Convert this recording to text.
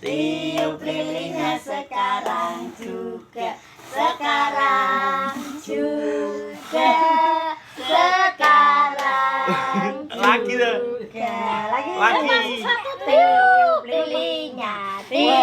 Tiup lilinnya sekarang juga. Sekarang juga. Sekarang Lagi dah. juga. Lagi. Lagi. Tiup lilinnya. Tiup